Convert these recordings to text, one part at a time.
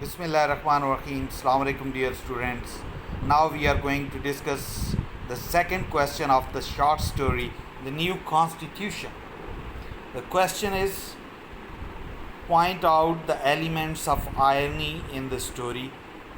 Bismillahirrahmanirrahim. Assalamu alaikum, dear students. Now we are going to discuss the second question of the short story, the new constitution. The question is, point out the elements of irony in the story,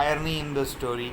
irony in the story,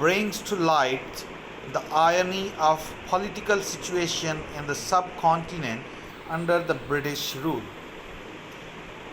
brings to light the irony of political situation in the subcontinent under the British rule.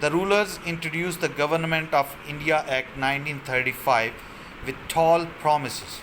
The rulers introduced the Government of India Act 1935 with tall promises.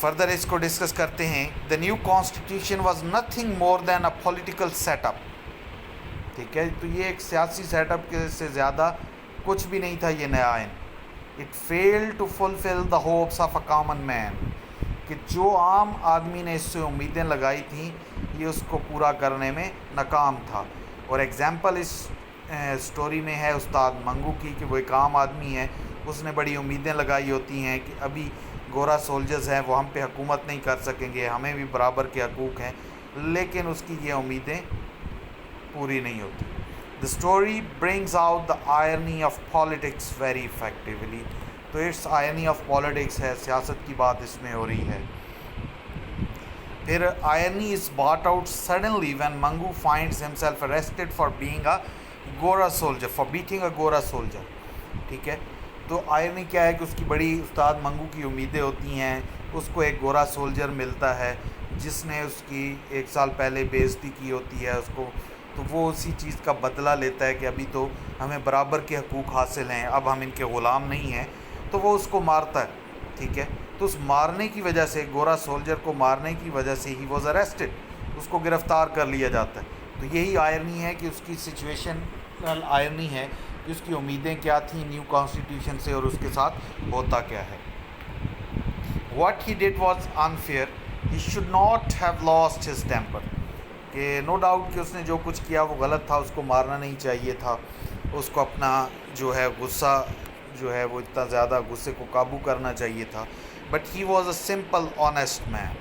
Further اس کو discuss کرتے ہیں. The new constitution was nothing more than a political set up. ٹھیک ہے, تو یہ ایک سیاسی سیٹ اپ سے زیادہ کچھ بھی نہیں تھا یہ نیا آئین. It fail to fulfil the hopes of a common man, کہ جو عام آدمی نے اس سے امیدیں لگائی تھیں یہ اس کو پورا کرنے میں ناکام تھا. اور ایگزامپل اس سٹوری میں ہے استاد منگو کی, کہ وہ ایک عام آدمی ہے, اس نے بڑی امیدیں لگائی ہوتی ہیں کہ ابھی گورا سولجرز ہیں وہ ہم پہ حکومت نہیں کر سکیں گے, ہمیں بھی برابر کے حقوق ہیں, لیکن اس کی یہ امیدیں پوری نہیں ہوتی. The story brings out the irony of politics very effectively. تو اٹس irony of politics ہے, سیاست کی بات اس میں ہو رہی ہے. پھر irony is brought out suddenly when Mangu finds himself arrested for being a Gora soldier, for beating a Gora soldier. ٹھیک ہے, تو irony کیا ہے کہ اس کی بڑی استاد منگو کی امیدیں ہوتی ہیں, اس کو ایک گورا سولجر ملتا ہے جس نے اس کی 1 سال پہلے بے عزتی کی ہوتی ہے اس کو, تو وہ اسی چیز کا بدلہ لیتا ہے کہ ابھی تو ہمیں برابر کے حقوق حاصل ہیں, اب ہم ان کے غلام نہیں ہیں, تو وہ اس کو مارتا ہے. ٹھیک ہے, تو اس مارنے کی وجہ سے, گورا سولجر کو مارنے کی وجہ سے ہی واز اریسٹڈ, اس کو گرفتار کر لیا جاتا ہے. تو یہی آئرنی ہے کہ اس کی سچویشنل آئرنی ہے کہ اس کی امیدیں کیا تھیں نیو کانسٹیٹیوشن سے اور اس کے ساتھ ہوتا کیا ہے. What he did was unfair, he should not have lost his temper, کہ نو ڈاؤٹ کہ اس نے جو کچھ کیا وہ غلط تھا, اس کو مارنا نہیں چاہیے تھا, اس کو اپنا جو ہے غصہ جو ہے وہ اتنا زیادہ غصے کو قابو کرنا چاہیے تھا. But he was a simple honest man.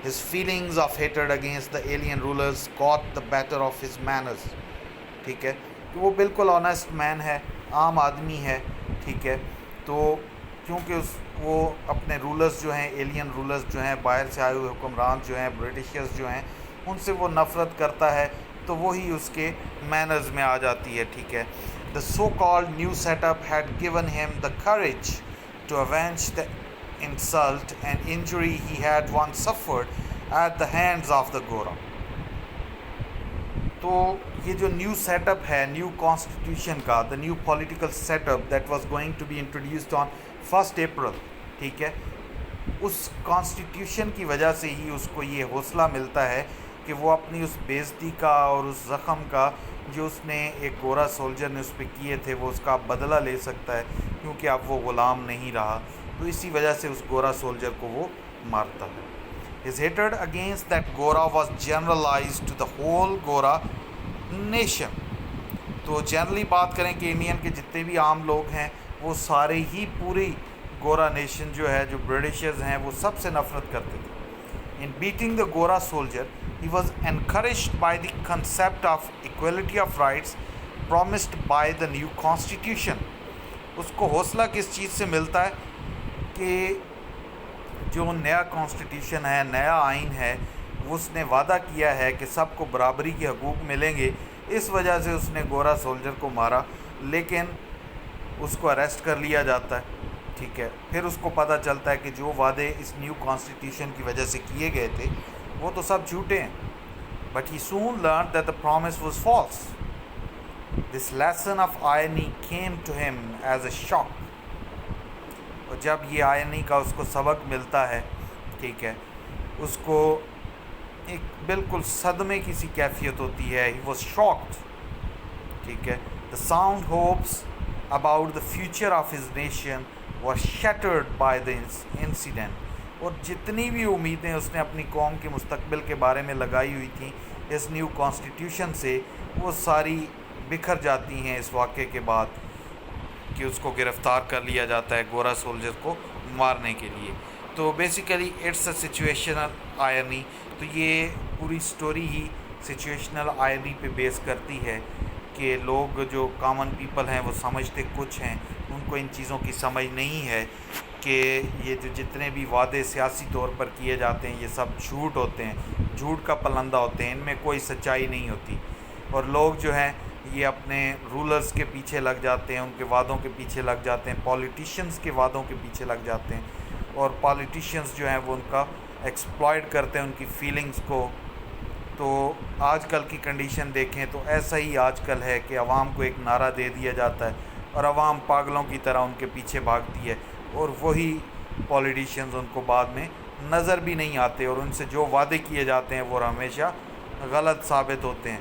His feelings of hatred against the alien rulers got the better of his manners. ٹھیک ہے, کہ وہ بالکل آنیسٹ مین ہے, عام آدمی ہے. ٹھیک ہے, تو کیونکہ وہ اپنے رولرز جو ہیں, ایلین رولرز جو ہیں, باہر سے آئے ہوئے حکمران جو ہیں, برٹشرز جو ہیں, ان سے وہ نفرت کرتا ہے, تو وہی اس کے مینرز میں آ جاتی ہے. ٹھیک ہے, the so-called new setup had given him the courage to avenge the insult and injury he had once suffered at the hands of the Gora. تو یہ جو نیو سیٹ اپ ہے نیو کانسٹیٹیوشن کا, the new political set up that was going to be introduced on 1 April. ٹھیک ہے, اس constitution کی وجہ سے ہی اس کو یہ حوصلہ ملتا ہے کہ وہ اپنی اس بے عزتی کا اور اس زخم کا جو اس نے ایک گورا سولجر نے اس پہ کیے تھے وہ اس کا بدلہ لے سکتا ہے, کیونکہ اب وہ غلام نہیں رہا. تو اسی وجہ سے اس گورا سولجر کو وہ مارتا ہے. His hatred against that Gora was generalized to the whole Gora nation. تو جنرلی بات کریں کہ انڈین کے جتنے بھی عام لوگ ہیں وہ سارے ہی پوری گورا نیشن جو ہے, جو برٹشرز ہیں, وہ سب سے نفرت کرتے تھے. In beating the Gora soldier, he was encouraged by the concept of equality of rights promised by the new constitution. اس کو حوصلہ کس چیز سے ملتا ہے کہ جو نیا کانسٹیٹیوشن ہے, نیا آئین ہے, اس نے وعدہ کیا ہے کہ سب کو برابری کے حقوق ملیں گے. اس وجہ سے اس نے گورا سولجر کو مارا, لیکن اس کو اریسٹ کر لیا جاتا ہے. ٹھیک ہے, پھر اس کو پتہ چلتا ہے کہ جو وعدے اس نیو کانسٹیٹیوشن کی وجہ سے کیے گئے تھے وہ تو سب جھوٹے ہیں. But he soon learned that the promise was false. This lesson of irony came to him as a shock. اور جب یہ آئرنی کا اس کو سبق ملتا ہے, ٹھیک ہے, اس کو ایک بالکل صدمے کی سی کیفیت ہوتی ہے. He was shocked. ٹھیک ہے, the sound hopes about the future of his nation were shattered by the incident. اور جتنی بھی امیدیں اس نے اپنی قوم کے مستقبل کے بارے میں لگائی ہوئی تھیں اس نیو کانسٹیٹیوشن سے, وہ ساری بکھر جاتی ہیں اس واقعے کے بعد کہ اس کو گرفتار کر لیا جاتا ہے گورا سولجر کو مارنے کے لیے. تو basically it's a situational irony. تو یہ پوری سٹوری ہی سچویشنل آئرنی پہ بیس کرتی ہے کہ لوگ جو کامن پیپل ہیں وہ سمجھتے کچھ ہیں, ان کو ان چیزوں کی سمجھ نہیں ہے کہ یہ جو جتنے بھی وعدے سیاسی طور پر کیے جاتے ہیں یہ سب جھوٹ ہوتے ہیں, جھوٹ کا پلندہ ہوتے ہیں, ان میں کوئی سچائی نہیں ہوتی. اور لوگ جو ہیں یہ اپنے رولرز کے پیچھے لگ جاتے ہیں, ان کے وعدوں کے پیچھے لگ جاتے ہیں, پولیٹیشنز کے وعدوں کے پیچھے لگ جاتے ہیں, اور پولیٹیشنز جو ہیں وہ ان کا ایکسپلائٹ کرتے ہیں ان کی فیلنگز کو. تو آج کل کی کنڈیشن دیکھیں تو ایسا ہی آج کل ہے کہ عوام کو ایک نعرہ دے دیا جاتا ہے اور عوام پاگلوں کی طرح ان کے پیچھے بھاگتی ہے, اور وہی پولیٹیشینز ان کو بعد میں نظر بھی نہیں آتے اور ان سے جو وعدے کیے جاتے ہیں وہ ہمیشہ غلط ثابت ہوتے ہیں.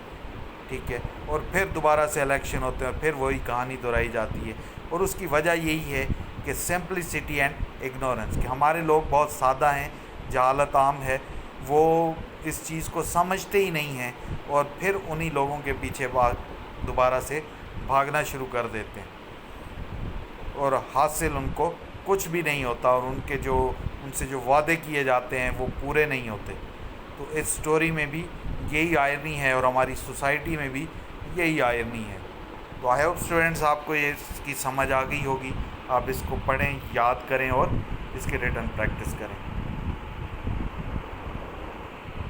ٹھیک ہے, اور پھر دوبارہ سے الیکشن ہوتے ہیں اور پھر وہی کہانی دہرائی جاتی ہے. اور اس کی وجہ یہی ہے کہ سمپلسٹی اینڈ اگنورنس, کہ ہمارے لوگ بہت سادہ ہیں, جہالت عام ہے, وہ اس چیز کو سمجھتے ہی نہیں ہیں اور پھر انہی لوگوں کے پیچھے دوبارہ سے بھاگنا شروع کر دیتے ہیں اور حاصل ان کو کچھ بھی نہیں ہوتا اور ان سے جو وعدے کیے جاتے ہیں وہ پورے نہیں ہوتے. تو اس سٹوری میں بھی یہی آئرنی ہے اور ہماری سوسائٹی میں بھی یہی آئرنی ہے. تو آئی ہوپ اسٹوڈنٹس آپ کو اس کی سمجھ آ گئی ہوگی. آپ اس کو پڑھیں, یاد کریں اور اس کے ریٹن پریکٹس کریں.